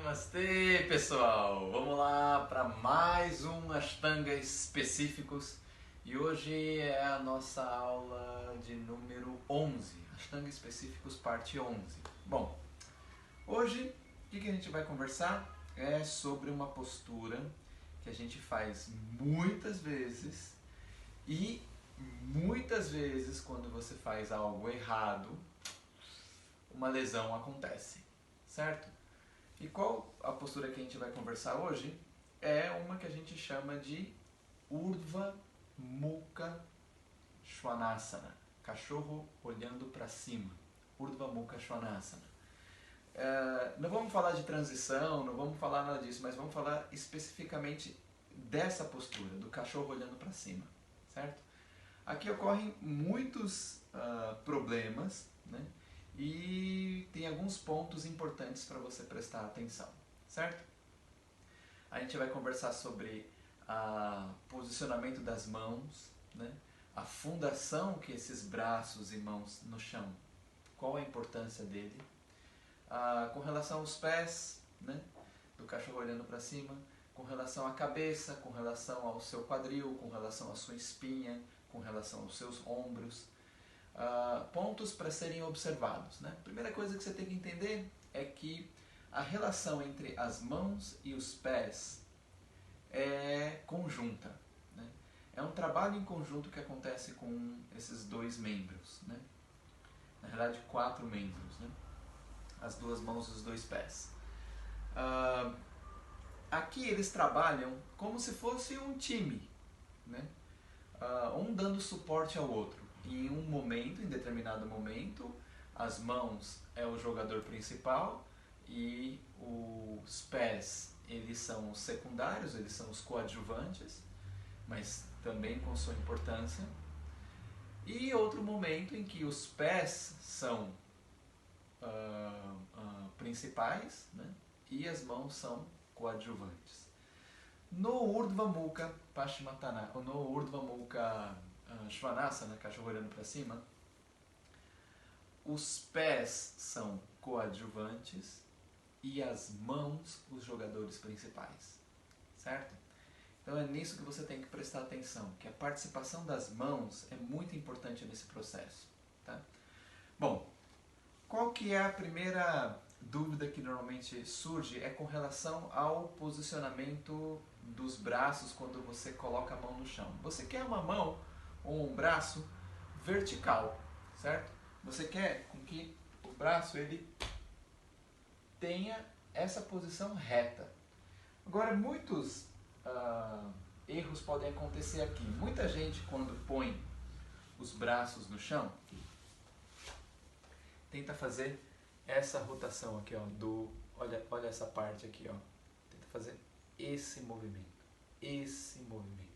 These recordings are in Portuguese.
Namastê, pessoal! Vamos lá para mais um Ashtanga Específicos e hoje é a nossa aula de número 11, Ashtanga Específicos parte 11. Bom, hoje o que a gente vai conversar é sobre uma postura que a gente faz muitas vezes e muitas vezes quando você faz algo errado, uma lesão acontece, certo? E qual a postura que a gente vai conversar hoje? É uma que a gente chama de Urdhva Mukha Svanasana, cachorro olhando para cima, Urdhva Mukha Svanasana. Não vamos falar de transição, não vamos falar nada disso, mas vamos falar especificamente dessa postura, do cachorro olhando para cima, certo? Aqui ocorrem muitos problemas, né? E tem alguns pontos importantes para você prestar atenção, certo? A gente vai conversar sobre o posicionamento das mãos, né? A fundação que esses braços e mãos no chão, qual a importância dele, com relação aos pés, né? Do cachorro olhando para cima, com relação à cabeça, com relação ao seu quadril, com relação à sua espinha, com relação aos seus ombros. Pontos para serem observados, né? Primeira coisa que você tem que entender é que a relação entre as mãos e os pés é conjunta, né? É um trabalho em conjunto que acontece com esses dois membros, né? Na verdade, 4 membros, né? As duas mãos e os dois pés. Aqui eles trabalham como se fosse um time, né? Um dando suporte ao outro. Em um momento, em determinado momento, as mãos é o jogador principal e os pés, eles são os secundários, eles são os coadjuvantes, mas também com sua importância. E outro momento em que os pés são principais, né? E as mãos são coadjuvantes. No Urdhva Mukha Paschimottanasana, ou no Urdhva Mukha Svanasana, cachorro olhando para cima, os pés são coadjuvantes e as mãos os jogadores principais, certo? Então é nisso que você tem que prestar atenção, que a participação das mãos é muito importante nesse processo, tá? Bom, qual que é a primeira dúvida que normalmente surge é com relação ao posicionamento dos braços quando você coloca a mão no chão. Você quer uma mão ou um braço vertical, certo? Você quer com que o braço ele tenha essa posição reta. Agora, muitos erros podem acontecer aqui. Muita gente, quando põe os braços no chão, tenta fazer essa rotação aqui, ó, olha essa parte aqui, ó. Tenta fazer esse movimento,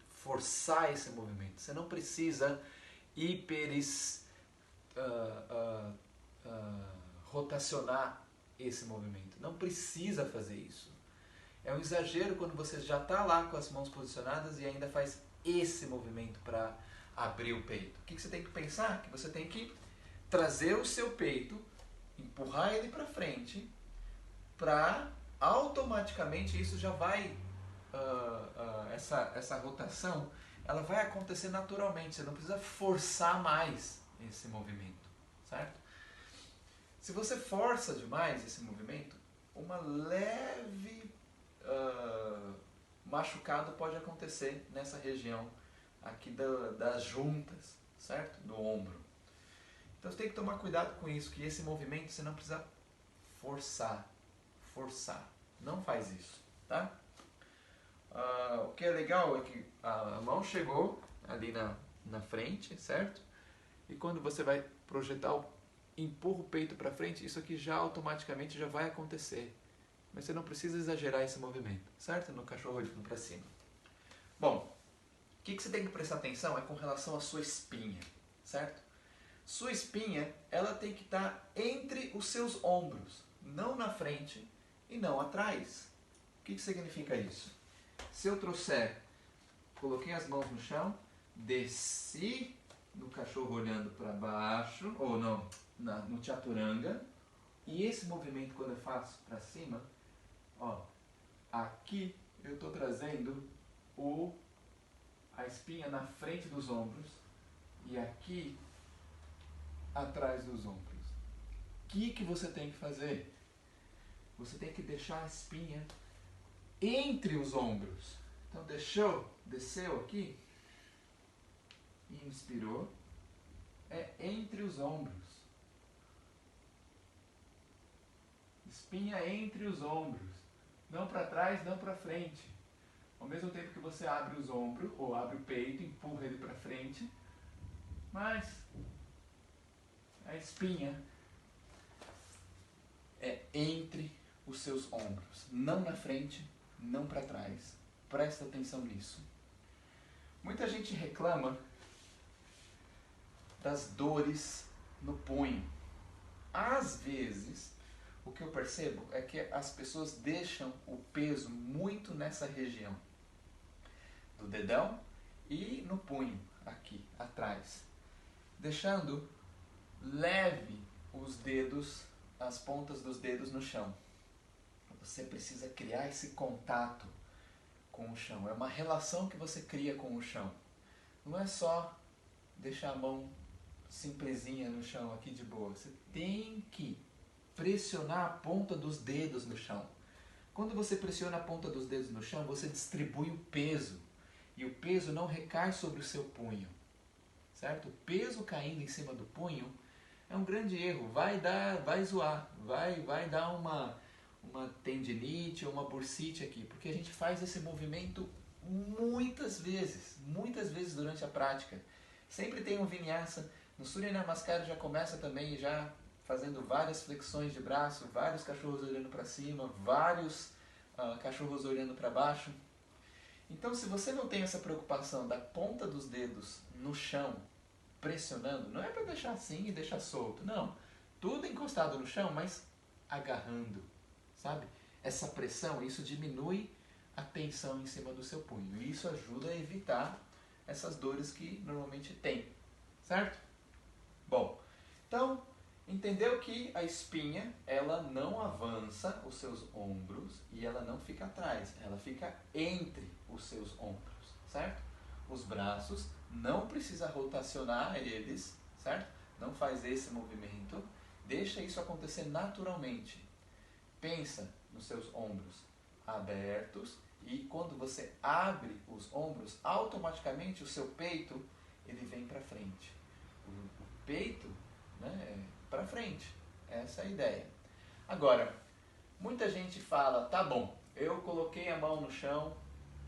forçar esse movimento. Você não precisa rotacionar esse movimento. Não precisa fazer isso. É um exagero quando você já está lá com as mãos posicionadas e ainda faz esse movimento para abrir o peito. O que você tem que pensar? Que você tem que trazer o seu peito, empurrar ele para frente, para automaticamente isso já vai, essa rotação, ela vai acontecer naturalmente, você não precisa forçar mais esse movimento, certo? Se você força demais esse movimento, uma leve machucado pode acontecer nessa região aqui das juntas, certo? Do ombro. Então você tem que tomar cuidado com isso, que esse movimento você não precisa forçar. Não faz isso, tá? O que é legal é que a mão chegou ali na frente, certo? E quando você vai projetar, empurra o peito para frente, isso aqui já automaticamente já vai acontecer. Mas você não precisa exagerar esse movimento, certo? No cachorro olhando para cima. Bom, o que você tem que prestar atenção é com relação à sua espinha, certo? Sua espinha, ela tem que estar entre os seus ombros, não na frente e não atrás. O que significa isso? Se eu trouxer, coloquei as mãos no chão, desci no cachorro olhando para baixo, ou não, no chaturanga, e esse movimento quando eu faço para cima, ó, aqui eu estou trazendo a espinha na frente dos ombros e aqui atrás dos ombros. O que você tem que fazer? Você tem que deixar a espinha entre os ombros. Então desceu aqui, inspirou, é entre os ombros. Espinha entre os ombros, não para trás, não para frente. Ao mesmo tempo que você abre os ombros, ou abre o peito, empurra ele para frente, mas a espinha é entre os seus ombros, não na frente, não para trás. Presta atenção nisso. Muita gente reclama das dores no punho. Às vezes, o que eu percebo é que as pessoas deixam o peso muito nessa região do dedão e no punho, aqui atrás, deixando leve os dedos, as pontas dos dedos no chão. Você precisa criar esse contato com o chão. É uma relação que você cria com o chão. Não é só deixar a mão simplesinha no chão aqui de boa. Você tem que pressionar a ponta dos dedos no chão. Quando você pressiona a ponta dos dedos no chão, você distribui o peso. E o peso não recai sobre o seu punho. Certo? O peso caindo em cima do punho é um grande erro. Vai zoar. Vai dar uma tendinite ou uma bursite aqui. Porque a gente faz esse movimento muitas vezes durante a prática. Sempre tem um vinyasa. No Surya Namaskara já começa também já fazendo várias flexões de braço, vários cachorros olhando para cima, vários cachorros olhando para baixo. Então, se você não tem essa preocupação da ponta dos dedos no chão, pressionando, não é para deixar assim e deixar solto, não. Tudo encostado no chão, mas agarrando, sabe? Essa pressão, isso diminui a tensão em cima do seu punho. E isso ajuda a evitar essas dores que normalmente tem, certo? Bom, então, entendeu que a espinha, ela não avança os seus ombros e ela não fica atrás, ela fica entre os seus ombros, certo? Os braços, não precisa rotacionar eles, certo? Não faz esse movimento, deixa isso acontecer naturalmente. Pensa nos seus ombros abertos e quando você abre os ombros, automaticamente o seu peito, ele vem para frente. O peito, né, para frente. Essa é a ideia. Agora, muita gente fala, tá bom, eu coloquei a mão no chão,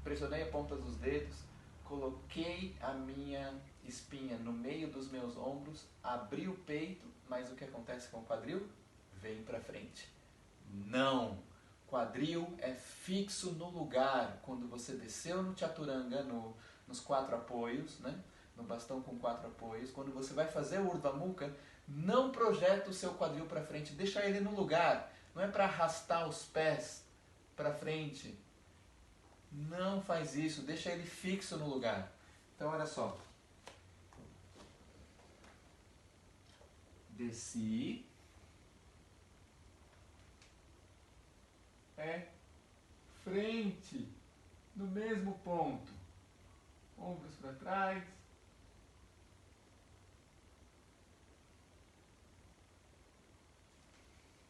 pressionei a ponta dos dedos, coloquei a minha espinha no meio dos meus ombros, abri o peito, mas o que acontece com o quadril? Vem para frente. Não! Quadril é fixo no lugar. Quando você desceu no Chaturanga, nos 4 apoios, né? No bastão com 4 apoios, quando você vai fazer o Urdhva Mukha, não projeta o seu quadril para frente, deixa ele no lugar. Não é para arrastar os pés para frente. Não faz isso, deixa ele fixo no lugar. Então, olha só. Desci. É frente, no mesmo ponto. Ombros para trás.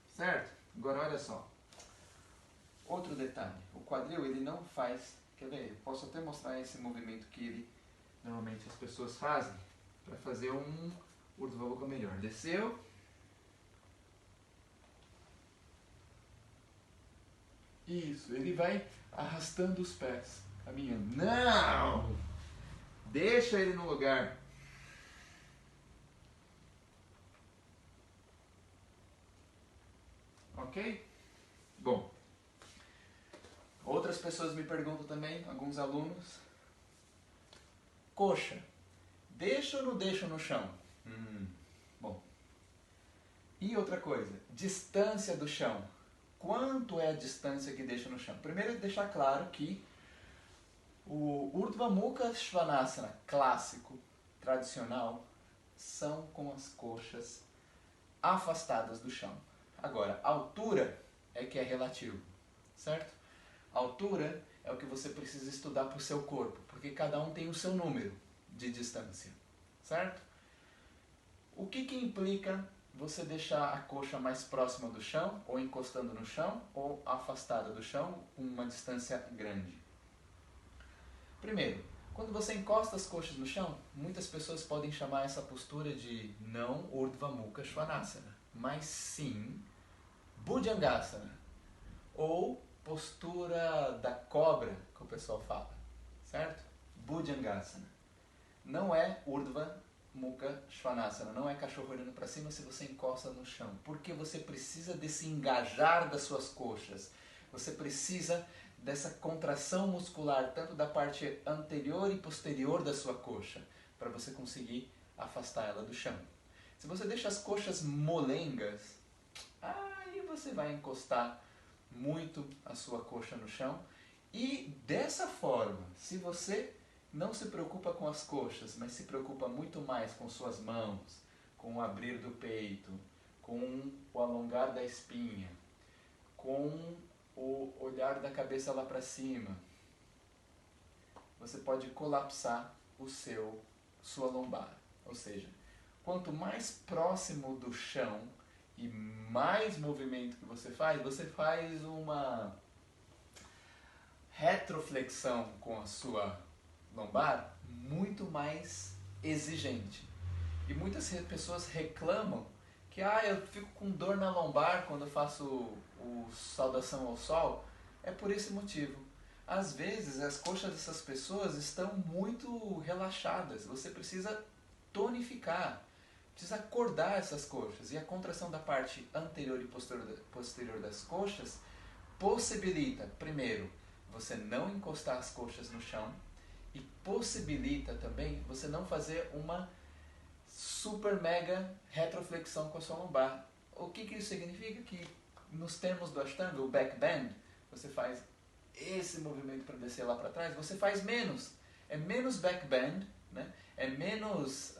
Certo? Agora olha só. Outro detalhe. O quadril ele não faz... Quer ver? Eu posso até mostrar esse movimento que normalmente as pessoas fazem para fazer um Urdhva Mukha melhor. Desceu. Isso. Ele vai arrastando os pés. Caminhando. Não! Deixa ele no lugar. Ok? Bom. Outras pessoas me perguntam também, alguns alunos. Coxa, deixa ou não deixa no chão? Bom. E outra coisa, distância do chão. Quanto é a distância que deixa no chão? Primeiro, deixar claro que o Urdhva Mukha Svanasana clássico, tradicional, são com as coxas afastadas do chão. Agora, a altura é que é relativo, certo? Altura é o que você precisa estudar para o seu corpo, porque cada um tem o seu número de distância, certo? O que implica você deixar a coxa mais próxima do chão, ou encostando no chão, ou afastada do chão, com uma distância grande? Primeiro, quando você encosta as coxas no chão, muitas pessoas podem chamar essa postura de não Urdhva Mukha Svanasana, mas sim Bhujangasana, ou postura da cobra, que o pessoal fala, certo? Bhujangasana. Não é Urdhva Mukha Svanasana, não é cachorro olhando para cima se você encosta no chão, porque você precisa desse engajar das suas coxas, você precisa dessa contração muscular, tanto da parte anterior e posterior da sua coxa, para você conseguir afastar ela do chão. Se você deixa as coxas molengas, aí você vai encostar muito a sua coxa no chão, e dessa forma, se você não se preocupa com as coxas, mas se preocupa muito mais com suas mãos, com o abrir do peito, com o alongar da espinha, com o olhar da cabeça lá para cima, você pode colapsar sua lombar. Ou seja, quanto mais próximo do chão e mais movimento que você faz uma retroflexão com a sua lombar muito mais exigente. E muitas pessoas reclamam que eu fico com dor na lombar quando eu faço o saudação ao sol. É por esse motivo. Às vezes as coxas dessas pessoas estão muito relaxadas. Você precisa tonificar, precisa acordar essas coxas. E a contração da parte anterior e posterior das coxas possibilita, primeiro, você não encostar as coxas no chão, e possibilita também você não fazer uma super mega retroflexão com a sua lombar. O que isso significa? Que nos termos do Ashtanga, o back bend, você faz esse movimento para descer lá para trás, você faz menos. É menos back bend, né? É menos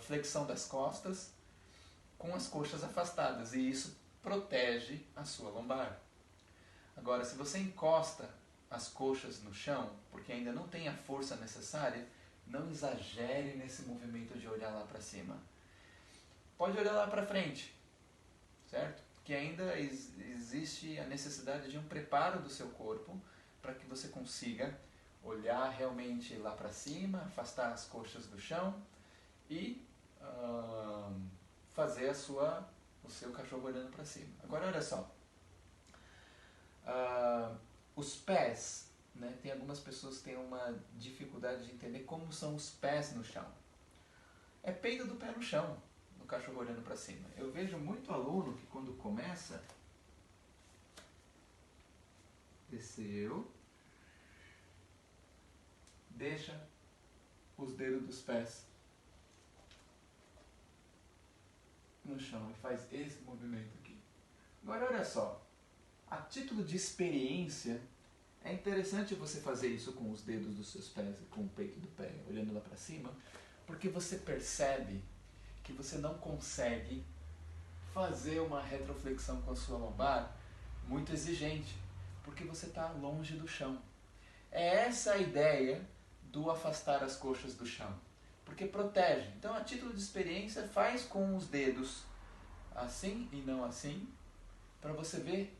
flexão das costas com as coxas afastadas, e isso protege a sua lombar. Agora, se você encosta as coxas no chão, porque ainda não tem a força necessária, não exagere nesse movimento de olhar lá para cima. Pode olhar lá para frente, certo? Que ainda existe a necessidade de um preparo do seu corpo para que você consiga olhar realmente lá para cima, afastar as coxas do chão e fazer o seu cachorro olhando para cima. Agora olha só, os pés, né? Tem algumas pessoas que têm uma dificuldade de entender como são os pés no chão. É peito do pé no chão, no cachorro olhando para cima. Eu vejo muito aluno que quando começa, desceu, deixa os dedos dos pés no chão e faz esse movimento aqui. Agora olha só, a título de experiência, é interessante você fazer isso com os dedos dos seus pés e com o peito do pé, olhando lá para cima, porque você percebe que você não consegue fazer uma retroflexão com a sua lombar muito exigente, porque você está longe do chão. É essa a ideia do afastar as coxas do chão, porque protege. Então, a título de experiência, faz com os dedos assim e não assim, para você ver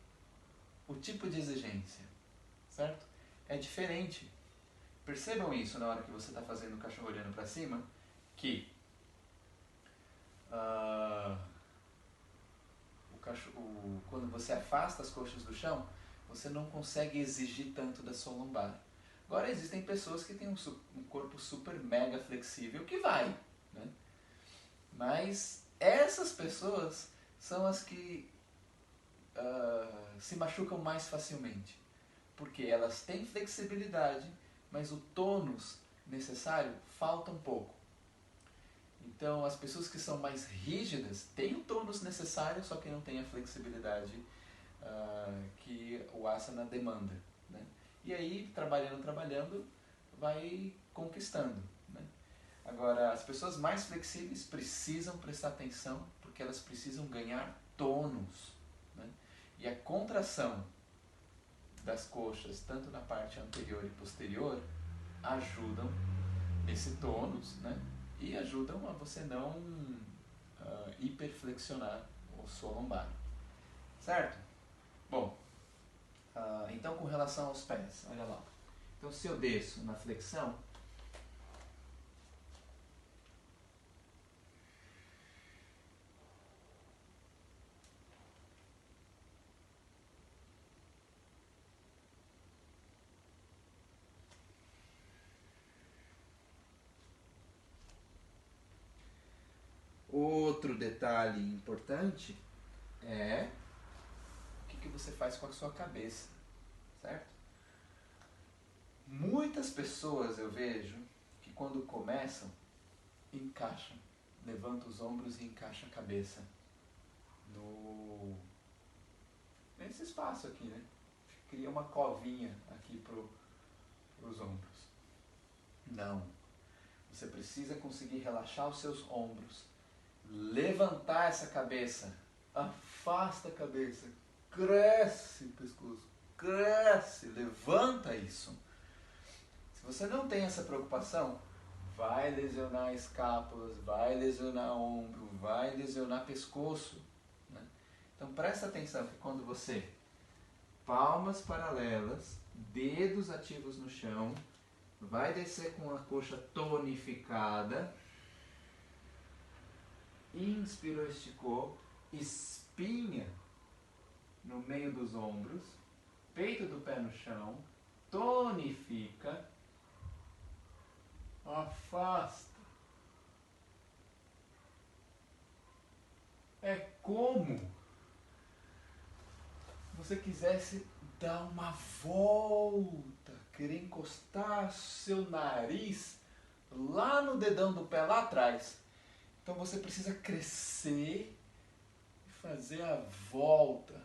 o tipo de exigência, certo? É diferente. Percebam isso na hora que você está fazendo o cachorro olhando para cima, que quando você afasta as coxas do chão, você não consegue exigir tanto da sua lombar. Agora, existem pessoas que têm um corpo super mega flexível que vai, né? Mas essas pessoas são as que se machucam mais facilmente, porque elas têm flexibilidade, mas o tônus necessário falta um pouco. Então, as pessoas que são mais rígidas têm o tônus necessário, só que não têm a flexibilidade que o asana demanda, né? E aí, trabalhando, vai conquistando, né? Agora, as pessoas mais flexíveis precisam prestar atenção, porque elas precisam ganhar tônus, né? E a contração das coxas, tanto na parte anterior e posterior, ajudam nesse tônus, né? E ajudam a você não hiperflexionar o sua lombar. Certo? Bom, então com relação aos pés, olha lá. Então se eu desço na flexão, outro detalhe importante é o que você faz com a sua cabeça, certo? Muitas pessoas eu vejo que quando começam, encaixam, levantam os ombros e encaixam a cabeça nesse espaço aqui, né? Cria uma covinha aqui pros ombros. Não. Você precisa conseguir relaxar os seus ombros, levantar essa cabeça, afasta a cabeça, cresce o pescoço, cresce, levanta isso. Se você não tem essa preocupação, vai lesionar escápulas, vai lesionar ombro, vai lesionar pescoço, né? Então presta atenção que quando você, palmas paralelas, dedos ativos no chão, vai descer com a coxa tonificada, inspirou, esticou, espinha no meio dos ombros, peito do pé no chão, tonifica, afasta. É como se você quisesse dar uma volta, querer encostar seu nariz lá no dedão do pé lá atrás. Então você precisa crescer e fazer a volta.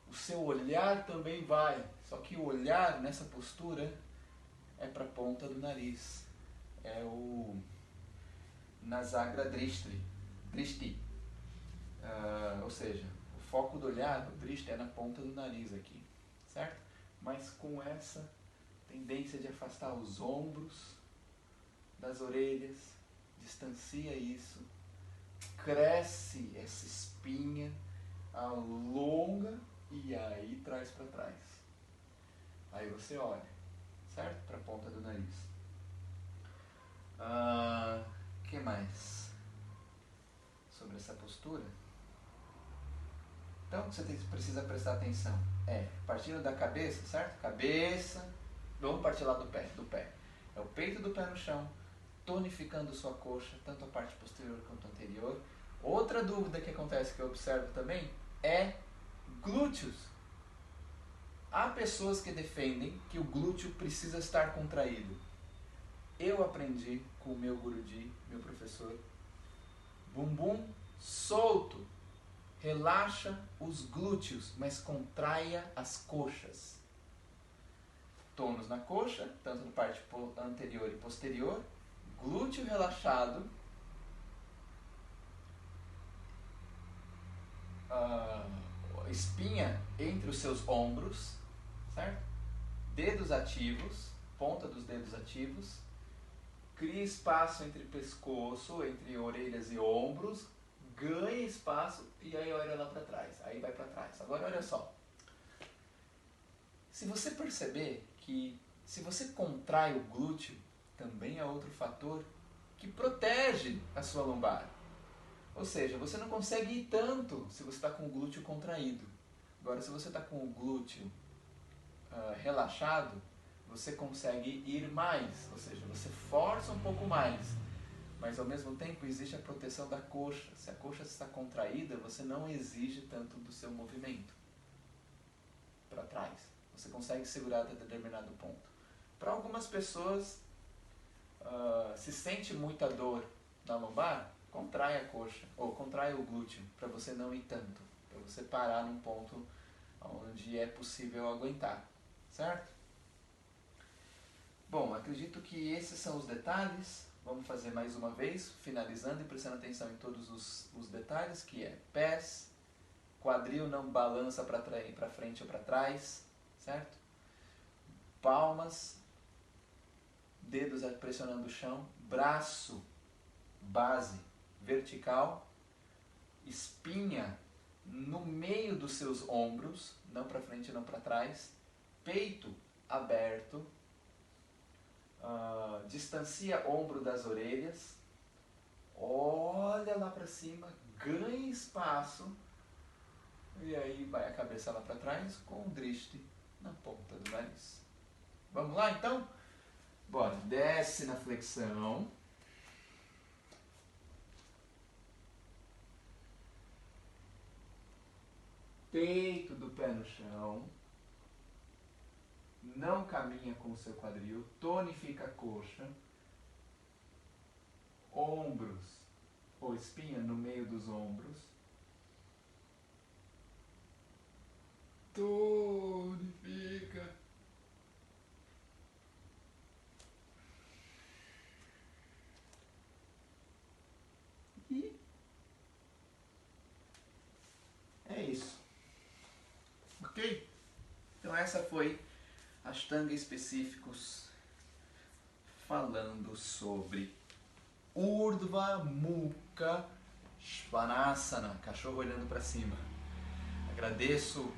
O seu olhar também vai, só que o olhar nessa postura é para a ponta do nariz. É o Nasagra Drishti. Ou seja, o foco do olhar, o Drishti, é na ponta do nariz aqui, certo? Mas com essa tendência de afastar os ombros das orelhas, distancia isso, cresce essa espinha, alonga e aí traz para trás. Aí você olha, certo? Para a ponta do nariz. Que mais sobre essa postura? Então, você precisa prestar atenção. Partindo da cabeça, certo? Cabeça, vamos partir lá do pé. É o peito do pé no chão, tonificando sua coxa, tanto a parte posterior quanto a anterior. Outra dúvida que acontece, que eu observo também, é glúteos. Há pessoas que defendem que o glúteo precisa estar contraído. Eu aprendi com o meu guruji, meu professor, bumbum solto, relaxa os glúteos, mas contraia as coxas. Tônus na coxa, tanto na parte anterior e posterior, glúteo relaxado, espinha entre os seus ombros, certo? Dedos ativos, ponta dos dedos ativos, cria espaço entre pescoço, entre orelhas e ombros, ganha espaço e aí olha lá para trás, aí vai para trás. Agora olha só, se você perceber que se você contrai o glúteo, também é outro fator que protege a sua lombar. Ou seja, você não consegue ir tanto se você está com o glúteo contraído. Agora, se você está com o glúteo relaxado, você consegue ir mais, ou seja, você força um pouco mais, mas ao mesmo tempo existe a proteção da coxa. Se a coxa está contraída, você não exige tanto do seu movimento para trás. Você consegue segurar até determinado ponto. Para algumas pessoas, se sente muita dor na lombar, contrai a coxa, ou contrai o glúteo, para você não ir tanto, para você parar num ponto onde é possível aguentar, certo? Bom, acredito que esses são os detalhes. Vamos fazer mais uma vez, finalizando e prestando atenção em todos os detalhes, que é pés, quadril não balança para frente ou para trás, certo? Palmas, dedos pressionando o chão, braço, base vertical, espinha no meio dos seus ombros, não para frente, não para trás, peito aberto, distancia ombro das orelhas, olha lá para cima, ganha espaço, e aí vai a cabeça lá para trás com o drishti na ponta do nariz. Vamos lá então? Bora, desce na flexão. Peito do pé no chão. Não caminha com o seu quadril, tonifica a coxa. Ombros ou espinha no meio dos ombros. Tonifica. E é isso. Ok? Então essa foi Ashtanga específicos falando sobre Urdhva Mukha Svanasana, cachorro olhando para cima. Agradeço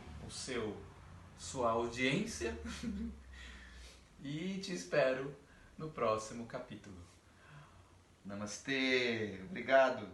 sua audiência e te espero no próximo capítulo. Namastê, obrigado.